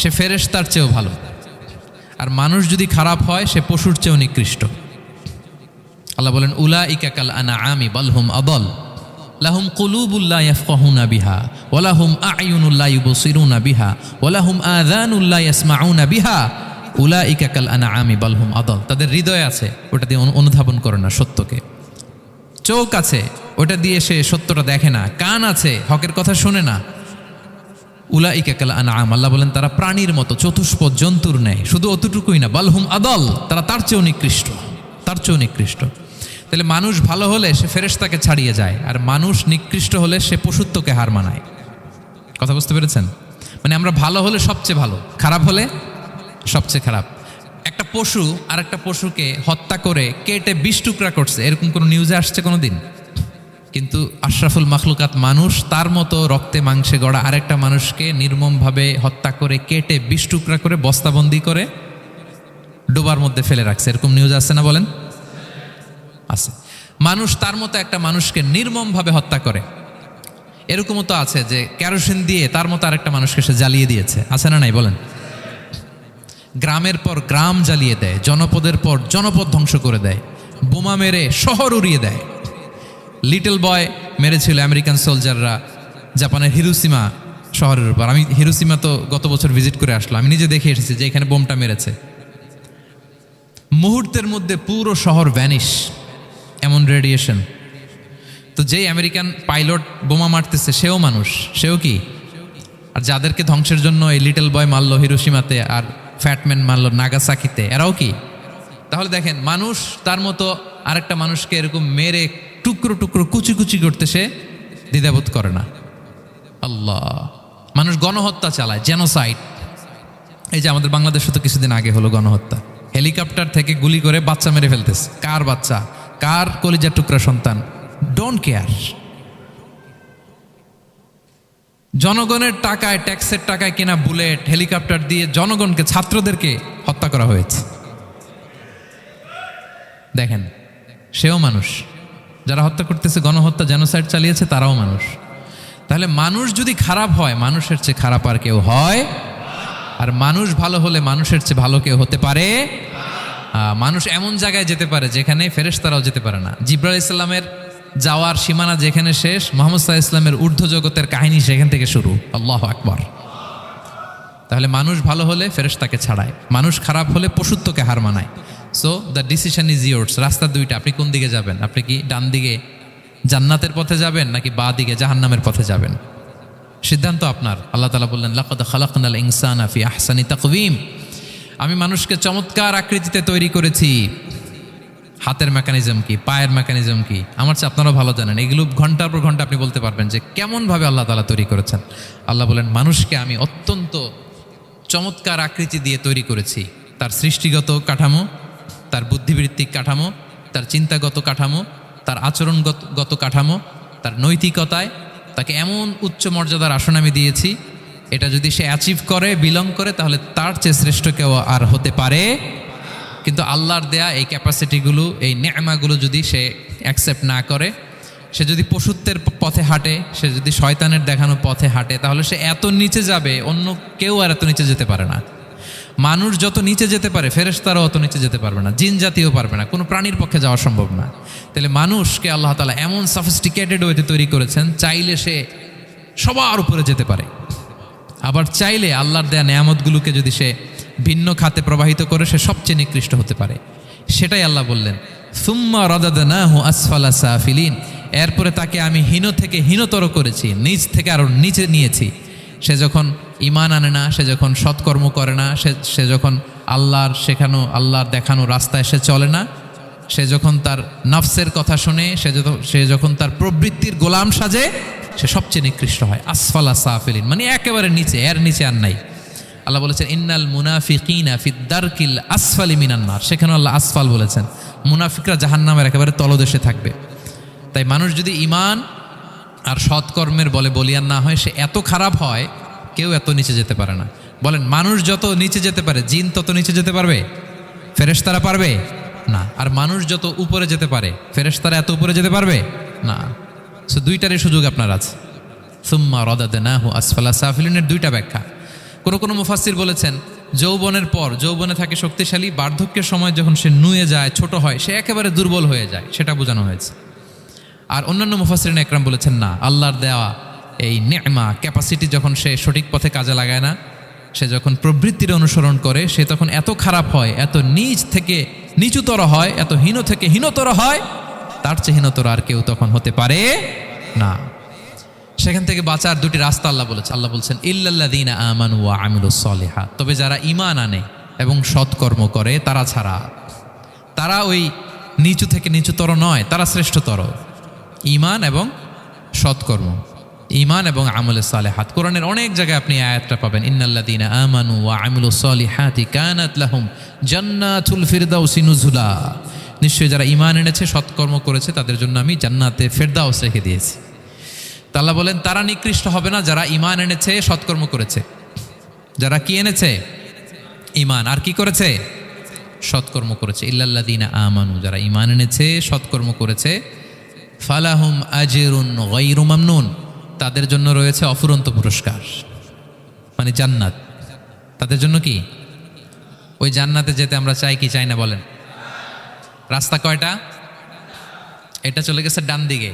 সে ফেরেশতার চেয়েও ভালো, আর মানুষ যদি খারাপ হয় সে পশুর চেয়েও নিকৃষ্ট। আল্লাহ বলেন উলাইকা কাল আনআমি বাল হুম আদাল লাহুম কুলুবুল লা ইয়াফকাহুনা বিহা ওয়া লাহুম আ'য়ুনুল লা ইউবসিরুনা বিহা ওয়া লাহুম আযানুল লা ইয়াসমাউনা বিহা উলাইকা কাল আনআমি বাল হুম আদাল। তাদের হৃদয় আছে, ওটা দিয়ে অনুধাবন করে না সত্যকে। চোখ আছে, ওটা দিয়ে সে সত্যটা দেখে না। কান আছে, হকের কথা শোনে না। উলাইকা কাল আনআম, আল্লাহ বলেন তারা প্রাণীর মতো, চতুষ্পদ জন্তুর ন্যায়। শুধু অতটুকুই না, বাল হুম আদাল, তারা তার চেয়েও নিকৃষ্ট, তার চেয়েও নিকৃষ্ট। তাহলে মানুষ ভালো হলে সে ফেরেশতাকে ছাড়িয়ে যায়, আর মানুষ নিকৃষ্ট হলে সে পশুত্বকে হার মানায়। কথা বুঝতে পেরেছেন? মানে আমরা ভালো হলে সবচেয়ে ভালো, খারাপ হলে সবচেয়ে খারাপ। একটা পশু আর একটা পশুকে হত্যা করে কেটে 20 টুকরা করছে, এরকম কোনো নিউজে আসছে কোনো দিন? কিন্তু আশরাফুল মাখলুকাত মানুষ তার মতো রক্তে মাংসে গড়া আরেকটা মানুষকে নির্মমভাবে হত্যা করে কেটে 20 টুকরা করে বস্তাবন্দি করে ডোবার মধ্যে ফেলে রাখছে, এরকম নিউজ আছে না বলেন? আছে। মানুষ তার মতো একটা মানুষকে নির্মমভাবে হত্যা করে, এরকমও তো আছে যে কেরোসিন দিয়ে তার মতো আরেকটা মানুষকে সে জ্বালিয়ে দিয়েছে, আছে না নাই বলেন? গ্রামের পর গ্রাম জ্বালিয়ে দেয়, জনপদের পর জনপদ ধ্বংস করে দেয়, বোমা মেরে শহর উড়িয়ে দেয়। লিটল বয় মেরেছিল আমেরিকান সোলজাররা জাপানের হিরোশিমা শহরের উপর। আমি হিরোশিমা তো গত বছর ভিজিট করে আসলাম, আমি নিজে দেখে এসেছি যে এখানে বোমটা মেরেছে। মুহূর্তের মধ্যে পুরো শহর ভ্যানিশ, এমন রেডিয়েশন। তো যেই আমেরিকান পাইলট বোমা মারতেছে সেও মানুষ, সেও কি? আর যাদেরকে ধ্বংসের জন্য এই লিটল বয় মারলো হিরোশিমাতে আর ফ্যাটম্যান মারলো নাগাসাকিতে, এরাও কি? তাহলে দেখেন, মানুষ তার মতো আরেকটা মানুষকে এরকম মেরে টুকরো টুকরো কুচি কুচি করতে সে দ্বিধাবোধ করে না। আল্লাহ, মানুষ গণহত্যা চালায়, জেনোসাইড। এই যে আমাদের বাংলাদেশে তো কিছুদিন আগে হলো গণহত্যা, হেলিকপ্টার থেকে গুলি করে বাচ্চা মেরে ফেলতেছে। কার বাচ্চা, কার কলিজার টুকরা সন্তান, ডোন্ট কেয়ার। জনগণের টাকায়, ট্যাক্সের টাকায় কেনা বুলেট, হেলিকপ্টার দিয়ে জনগণকে, ছাত্রদেরকে হত্যা করা হয়েছে। দেখেন, সেও মানুষ। যারা হত্যা করতেছে, গণহত্যা, জেনোসাইড চালিয়েছে, তারাও মানুষ। তাহলে মানুষ যদি খারাপ হয়, মানুষের চেয়ে খারাপ আর কেউ হয়? আর মানুষ ভালো হলে মানুষের চেয়ে ভালো কেউ হতে পারে? মানুষ এমন জায়গায় যেতে পারে যেখানে ফেরেশতারাও যেতে পারে না। জিবরাইল ইসলামের যাওয়ার সীমানা যেখানে শেষ, মুহাম্মদ সাল্লাল্লাহু আলাইহি ওয়াসাল্লামের ঊর্ধ্ব জগতের কাহিনী সেখান থেকে শুরু। আল্লাহু আকবার। তাহলে মানুষ ভালো হলে ফেরেশতাকে ছাড়ায়, মানুষ খারাপ হলে পশুত্বকে হার মানায়। So the decision is yours. রাস্তা দুইটা, আপনি কোন দিকে যাবেন? আপনি কি ডান দিকে জান্নাতের পথে যাবেন নাকি বাঁ দিকে জাহান্নামের পথে যাবেন? সিদ্ধান্ত আপনার। আল্লাহ তাআলা বললেন লাকাদ খালাকনাল ইনসানা ফি আহসানি তাকওয়িম, আমি মানুষকে চমৎকার আকৃতিতে তৈরি করেছি। হাতের মেকানিজম কি, পায়ের মেকানিজম কি, আমার চেয়ে আপনারাও ভালো জানেন। এগুলো ঘন্টার পর ঘন্টা আপনি বলতে পারবেন যে কেমনভাবে আল্লাহ তাআলা তৈরি করেছেন। আল্লাহ বলেন মানুষকে আমি অত্যন্ত চমৎকার আকৃতি দিয়ে তৈরি করেছি। তার সৃষ্টিগত কাঠামো, তার বুদ্ধিবৃত্তিক কাঠামো, তার চিন্তাগত কাঠামো, তার আচরণগত কাঠামো, তার নৈতিকতায় তাকে এমন উচ্চ মর্যাদার আসন আমি দিয়েছি, এটা যদি সে অ্যাচিভ করে, বিলং করে, তাহলে তার চেয়ে শ্রেষ্ঠ কেউ আর হতে পারে। কিন্তু আল্লাহর দেয়া এই ক্যাপাসিটিগুলো, এই নেয়ামাগুলো যদি সে অ্যাকসেপ্ট না করে, সে যদি পশুত্বের পথে হাঁটে, সে যদি শয়তানের দেখানো পথে হাঁটে, তাহলে সে এত নিচে যাবে, অন্য কেউ আর এত নিচে যেতে পারে না। মানুষ যত নিচে যেতে পারে, ফেরেশতারাও অত নিচে যেতে পারবে না, জিন জাতিও পারবে না, কোনো প্রাণীর পক্ষে যাওয়া সম্ভব না। তাহলে মানুষকে আল্লাহ তাআলা এমন সফিস্টিকেটেড ওয়েতে তৈরি করেছেন, চাইলে সে সবার উপরে যেতে পারে, আবার চাইলে আল্লাহর দেয়া নেয়ামতগুলোকে যদি সে ভিন্ন খাতে প্রবাহিত করে, সে সবচেয়ে নিকৃষ্ট হতে পারে। সেটাই আল্লাহ বললেন সুম্মা রাদাদনাহু আসফালা সাফিলিন, এরপরে তাকে আমি হীন থেকে হীনতর করেছি, নিচ থেকে আরো নিচে নিয়েছি। সে যখন ঈমান আনে না, সে যখন সৎকর্ম করে না, সে যখন আল্লাহর শেখানো, আল্লাহর দেখানো রাস্তায় সে চলে না, সে যখন তার নফসের কথা শুনে, সে যখন তার প্রবৃত্তির গোলাম সাজে, সে সবচেয়ে নিকৃষ্ট হয়। আসফালা সাফিলিন মানে একেবারে নিচে, এর নিচে আর নাই। আল্লাহ বলেছেন ইন্নাল মুনাফিকিনা ফিদ দারকিল আসফালি মিনান নার, সেখানে আল্লাহ আসফাল বলেছেন। মুনাফিকরা জাহান্নামের একেবারে তলদেশে থাকবে। তাই মানুষ যদি ঈমান আর সৎকর্মের বলে বলিয়ান না হয়, সে এত খারাপ হয়, কেউ এত নিচে যেতে পারে না। বলেন, মানুষ যত নিচে যেতে পারে, জিন তত নিচে যেতে পারবে? ফেরেশতারা পারবে না। আর মানুষ যত উপরে যেতে পারে, ফেরেশতারা এত উপরে যেতে পারবে না। সো দুইটারই সুযোগ আপনার আছে। সুম্মা রাদাদনাহু আসফালা সাফিলিনের দুইটা ব্যাখ্যা। কোনো মুফাসসির বলেছেন যৌবনের পর যৌবনে থাকে শক্তিশালী, বার্ধক্যের সময় যখন সে নুয়ে যায়, ছোট হয়, সে একেবারে দুর্বল হয়ে যায়, সেটা বোঝানো হয়েছে। আর অন্যান্য মুফাসসিরিন একরাম বলেছেন না, আল্লাহর দেওয়া এই নেমা ক্যাপাসিটি যখন সে সঠিক পথে কাজে লাগায় না, সে যখন প্রবৃত্তির অনুসরণ করে, সে তখন এত খারাপ হয়, এত নিচ থেকে নিচুতর হয়, এত হীন থেকে হীনতর হয়, তার চেয়ে হীনতর আর কেউ তখন হতে পারে না। সেখান থেকে বাঁচার দুটি রাস্তা আল্লাহ বলেছে। আল্লাহ বলছেন ইল্লাল্লাযীনা আমানু ওয়া আমিলুস সলিহাত, তবে যারা ঈমান আনে এবং সৎকর্ম করে তারা ছাড়া। তারা ওই নিচু থেকে নিচুতর নয়, তারা শ্রেষ্ঠতর। ঈমান এবং সৎকর্ম, ঈমান এবং আমলে সালেহাত। কোরআনের অনেক জায়গায় আপনি আয়াতটা পাবেন, ইন্নাল্লাযীনা আমানু ওয়া আমিলুস সলিহাতি কানাত লাহুম জান্নাতুল ফিরদাউসি নুজুলা। নিশ্চয়ই যারা ঈমান এনেছে, সৎকর্ম করেছে, তাদের জন্য আমি জান্নাতে ফেরদাউস রেখে দিয়েছি। তা আল্লাহ বলেন তারা নিকৃষ্ট হবে না যারা ঈমান এনেছে, সৎকর্ম করেছে। যারা কি এনেছে? ঈমান। আর কি করেছে? সৎকর্ম করেছে। ইল্লাল্লাযীনা আমানু, যারা ঈমান এনেছে, সৎকর্ম করেছে, ফালাহুম আজরুন গায়রু মামনুন, তাদের জন্য রয়েছে অফুরন্ত পুরস্কার, মানে জান্নাত। তাদের জন্য কি? ওই জান্নাতে যেতে আমরা চাই কি চাই না বলেন? রাস্তা কয়টা? এটা চলে গেছে ডান দিকে,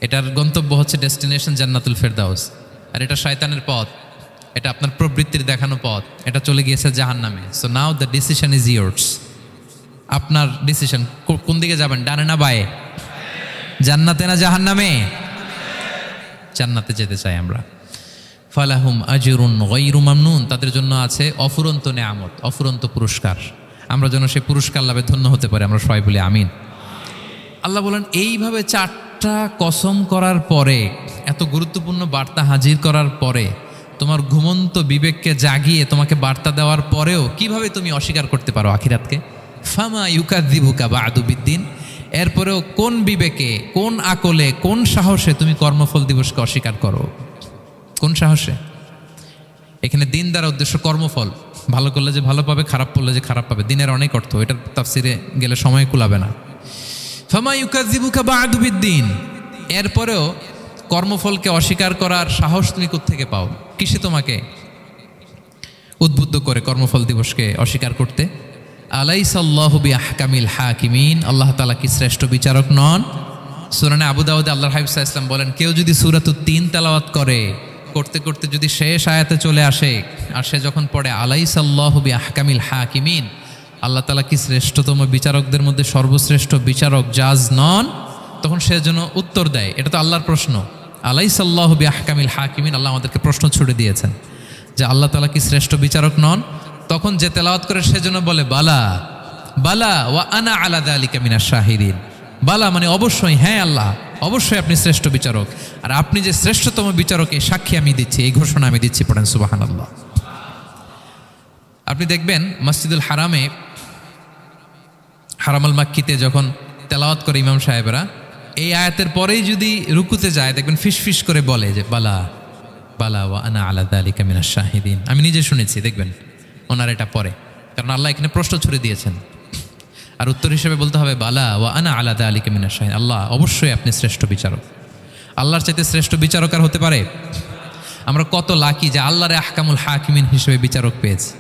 এটার গন্তব্য হচ্ছে ডেস্টিনেশন জান্নাতুল ফেরদাউস। আর এটা শয়তানের পথ, এটা আপনার প্রবৃত্তির দেখানো পথ, এটা চলে গিয়েছে জাহান্নামে। So now the decision is years. আপনার ডিসিশন, কোন দিকে যাবেন, ডানে না বায়ে? জান্নাতে না জাহান্নামে? জান্নাতে যেতে চাই আমরা। ফালাহুম আজরুন গায়রু মামনুন, তাদের জন্য আছে অফুরন্ত নেয়ামত, অফুরন্ত পুরস্কার। আমরা যেন সেই পুরস্কার লাভে ধন্য হতে পারি, আমরা সবাই বলি আমিন। আল্লাহ বলেন এইভাবে চারটা কসম করার পরে, এত গুরুত্বপূর্ণ বার্তা হাজির করার পরে, তোমার ঘুমন্ত বিবেককে জাগিয়ে তোমাকে বার্তা দেওয়ার পরেও কিভাবে তুমি অস্বীকার করতে পারো আখিরাতকে? ফামা ইউকাযযিবুকা বা'দু বিদ্দিন, এরপরেও কোন বিবেকে, কোন আকলে, কোন সাহসে তুমি কর্মফল দিবসকে অস্বীকার করো? কোন সাহসে? এখানে দিন দ্বারা উদ্দেশ্য কর্মফল। ভালো করলে যে ভালো পাবে, খারাপ করলে যে খারাপ পাবে, দিনের অনেক অর্থ, এটার তাফসিরে গেলে সময় কুলাবে না। ফামা ইউকাযযিবুকা বা'দু বিদ্দিন, এরপরেও কর্মফলকে অস্বীকার করার সাহস তুমি কোত্থেকে পাও? কিসে তোমাকে উদ্বুদ্ধ করে কর্মফল দিবসকে অস্বীকার করতে? আলাইসাল্লাহু বিআহকামিল হাকিমিন, আল্লাহ তাআলা কি শ্রেষ্ঠ বিচারক নন? সূরা আবু দাউদে আল্লাহর হাবিব সাল্লাল্লাহু আলাইহি ওয়াসাল্লাম বলেন, কেউ যদি সূরাতুত তিন তেলাওয়াত করে, করতে করতে যদি শেষ আয়াতে চলে আসে, আর সে যখন পড়ে আলাইসাল্লাহু বিআহকামিল হাকিমিন, আল্লাহ তাআলা কি শ্রেষ্ঠতম বিচারকদের মধ্যে সর্বশ্রেষ্ঠ বিচারক জাজ নন, তখন সে যেন উত্তর দেয়, এটা তো আল্লাহর প্রশ্ন। আলাইসাল্লাহু বিআহকামিল হাকিমিন, আল্লাহ আমাদেরকে প্রশ্ন ছুড়ে দিয়েছেন যে আল্লাহ তাআলা কি শ্রেষ্ঠ বিচারক নন? তখন যে তেলাওয়াত করে সে যেন বলে বালা বালা ওয়া আনা আলা যালিকা মিনাশ শাহিদিন। বালা মানে অবশ্যই, হ্যাঁ আল্লাহ অবশ্যই আপনি শ্রেষ্ঠ বিচারক, আর আপনি যে শ্রেষ্ঠতম বিচারক এই সাক্ষী আমি দিচ্ছি, এই ঘোষণা আমি দিচ্ছি। পড়েন সুবহানাল্লাহ। আপনি দেখবেন মসজিদুল হারামে, হারামাল মাক্কিতে যখন তেলাওয়াত করে ইমাম সাহেবরা, এই আয়াতের পরেই যদি রুকুতে যায়, দেখবেন ফিসফিস করে বলে যে বালা বালা ওয়া আনা আলা যালিকা মিনাশ শাহিদিন। আমি নিজে শুনেছি, দেখবেন ওনার এটা পরে, কারণ আল্লাহ এখানে প্রশ্ন ছুড়ে দিয়েছেন। আর উত্তর হিসেবে বলতে হবে বালা ওয়া আনা আলা যালিকা মিনাশ শাহিদিন, আল্লাহ অবশ্যই আপনি শ্রেষ্ঠ বিচারক। আল্লাহর চাইতে শ্রেষ্ঠ বিচারক আর হতে পারে? আমরা কত লাকি যে আল্লাহর আহকামুল হাকিমিন হিসেবে বিচারক পেয়েছি।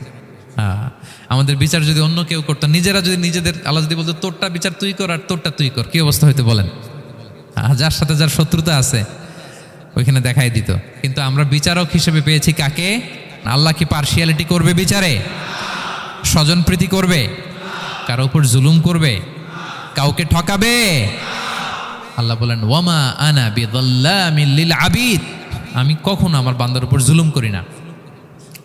আমাদের বিচার যদি অন্য কেউ করতো, নিজেরা যদি নিজেদের, আল্লাহ যদি বলতো তোরটা বিচার তুই কর আর তোরটা তুই কর, কি অবস্থা হইতে বলেন? যার সাথে যার শত্রুতা আছে ওইখানে দেখাই দিত। কিন্তু আমরা বিচারক হিসেবে পেয়েছি কাকে? আল্লাহ কি পার্সিয়ালিটি করবে বিচারে? স্বজন প্রীতি করবে? কারো উপর জুলুম করবে? কাউকে ঠকাবে? আল্লাহ বলেন ওয়ামা আনা বিযাল্লামিল লিল আবিদ, আমি কখনো আমার বান্দার উপর জুলুম করি না,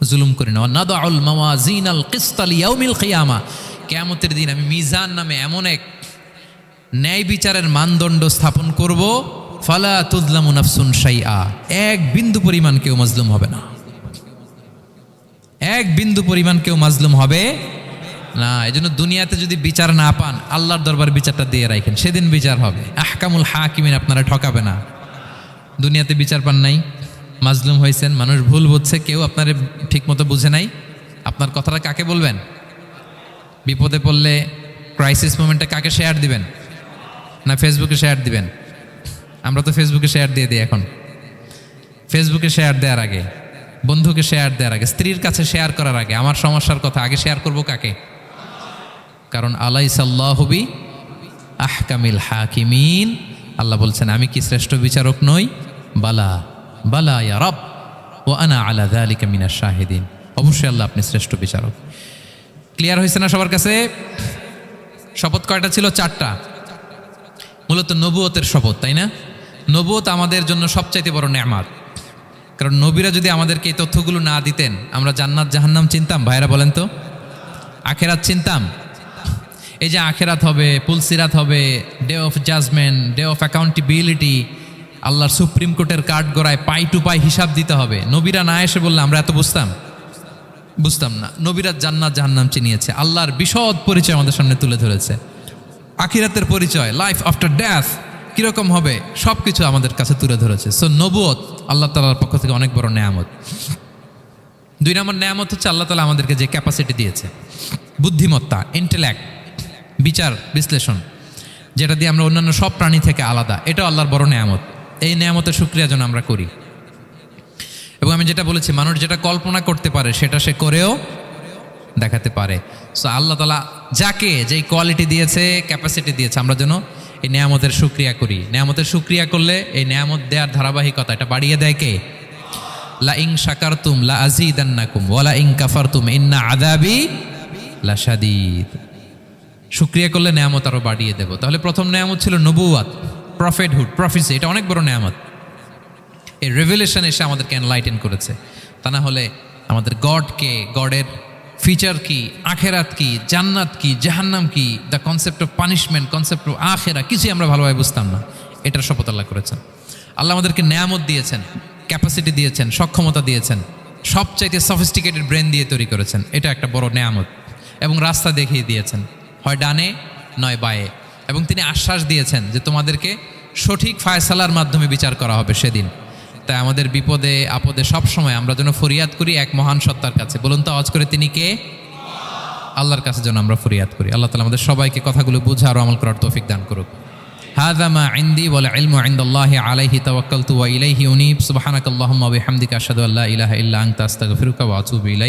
জুলুম করি না। নাদাউল মাওয়াজিনাল কিসতা লিয়াউমিল কিয়ামা, কিয়ামতের দিন আমি মিজান নামে এমন এক ন্যায় বিচারের মানদণ্ড স্থাপন করব, ফালা তুযলামু নাফসুন শাইআ, এক বিন্দু পরিমাণ কেউ মাজলুম হবে না, এক বিন্দু পরিমাণ কেউ মাজলুম হবে না। এজন্য দুনিয়াতে যদি বিচার না পান, আল্লাহর দরবার বিচারটা দিয়ে রাখেন, সেদিন বিচার হবে। আহকামুল হাকিমিন আপনারা ঠকাবে না। দুনিয়াতে বিচার পান নাই, মাজলুম হয়েছেন, মানুষ ভুল বুঝছে, কেউ আপনার ঠিক মতো বুঝে নাই, আপনার কথাটা কাকে বলবেন? বিপদে পড়লে ক্রাইসিস মোমেন্টে কাকে শেয়ার দিবেন? না ফেসবুকে শেয়ার দিবেন? আমরা তো ফেসবুকে শেয়ার দিয়ে দিই। এখন ফেসবুকে শেয়ার দেওয়ার আগে বন্ধুকে শেয়ার দেওয়ার আগে, স্ত্রীর কাছে শেয়ার করার আগে আমার সমস্যার কথা আগে শেয়ার করব কাকে? কারণ আলাইসাল্লাহু বি আহকামিল হাকিমিন, আল্লাহ বলছেন আমি কি শ্রেষ্ঠ বিচারক নই? বালা বালা ইয়া রব ওয়া আনা আলা যালিকা মিনাশ শাহিদিন, অবশ্যই আল্লাহ আপনি শ্রেষ্ঠ বিচারক। ক্লিয়ার হয়েছে না সবার কাছে? শপথ কয়টা ছিল? 4টা। মূলত নবুয়তের শপথ, তাই না? নবুয়ত আমাদের জন্য সবচাইতে বড় নেয়ামত। কারণ নবীরা যদি আমাদেরকে এই তথ্যগুলো না দিতেন, আমরা জান্নাত জাহান্নাম চিনতাম? ভাইরা বলেন তো, আখেরাত চিনতাম? এই যে আখেরাত হবে, পুলসিরাত হবে, day of judgement, day of accountability, আল্লাহর সুপ্রিম কোর্টের কাঠ গড়ায় পাই টু পাই হিসাব দিতে হবে, নবীরা না এসে বললে আমরা এত বুঝতাম না। নবীরা জান্নাত জাহান্নাম চিনিয়েছে, আল্লাহর বিশদ পরিচয় আমাদের সামনে তুলে ধরেছে, আখিরাতের পরিচয়, লাইফ আফটার ডেথ কিরকম হবে সব কিছু আমাদের কাছে তুলে ধরেছে। সো নবুয়ত আল্লাহ তাআলার পক্ষ থেকে অনেক বড় নেয়ামত। 2 নম্বর নেয়ামত হচ্ছে আল্লাহ তাআলা আমাদেরকে যে ক্যাপাসিটি দিয়েছে, বুদ্ধিমত্তা, ইন্টেলেক্ট, বিচার বিশ্লেষণ, যেটা দিয়ে আমরা অন্যান্য সব প্রাণী থেকে আলাদা, এটাও আল্লাহর বড় নেয়ামত। এই নেয়ামতের শুকরিয়া যেন আমরা করি। এবং আমি যেটা বলেছি, মানুষ যেটা কল্পনা করতে পারে সেটা সে করেও দেখাতে পারে। সো আল্লাহ তাআলা যাকে যেই কোয়ালিটি দিয়েছে, ক্যাপাসিটি দিয়েছে, আমরা যেন এই নেয়ামতের শুকরিয়া করি। নেয়ামতের শুকরিয়া করলে এই নেয়ামত দেওয়ার ধারাবাহিকতা এটা বাড়িয়ে দেয় কে? লা ইন শাকারতুম লা আযীদান্নাকুম ওয়া লা ইন কাফারতুম ইন্না আযাবি লাশাদীদ। শুকরিয়া করলে নেয়ামত আরো বাড়িয়ে দেব। তাহলে প্রথম নেয়ামত ছিল নবুওয়াত, প্রফেটহুড, প্রফেসি, এটা অনেক বড় নেয়ামত। এই রেভেলেশন এসে আমাদেরকে এনলাইটেন করেছে। তা না হলে আমাদের গডকে, গডের ফিচার কি, আখেরাত কি, জান্নাত কি, জাহান্নাম কি, the concept of punishment, concept of আখেরা, কিছুই আমরা ভালোভাবে বুঝতাম না। এটার শপথ আল্লাহ করেছেন। আল্লাহ আমাদেরকে নেয়ামত দিয়েছেন, ক্যাপাসিটি দিয়েছেন, সক্ষমতা দিয়েছেন, সবচাইতে সফিস্টিকেটেড ব্রেন দিয়ে তৈরি করেছেন, এটা একটা বড় নেয়ামত। এবং রাস্তা দেখিয়ে দিয়েছেন, হয় ডানে নয় বায়ে। এবং তিনি আশ্বাস দিয়েছেন যে তোমাদেরকে সঠিক ফায়সালার মাধ্যমে বিচার করা হবে সেদিন। তাই আমাদের বিপদে আপদে সবসময় আমরা যেন ফরিয়াদ করি এক মহান সত্তার কাছে। বলুন তো আওয়াজ করে, তিনি কে? আল্লাহর কাছে যেন আমরা ফরিয়াদ করি। আল্লাহ তাআলা আমাদের সবাইকে কথাগুলো বুঝা আর আমল করার তৌফিক দান করুক। হাযা মা ইনদি ওয়াল ইলমু ইনদাল্লাহি আলাইহি তাওয়াক্কালতু ওয়া ইলাইহি উনীব। সুবহানাকাল্লাহুম্মা ওয়া বিহামদিকা আশহাদু আল্লা ইলাহা ইল্লা আনতা আস্তাগফিরুকা ওয়া আতুবু ইলাইক।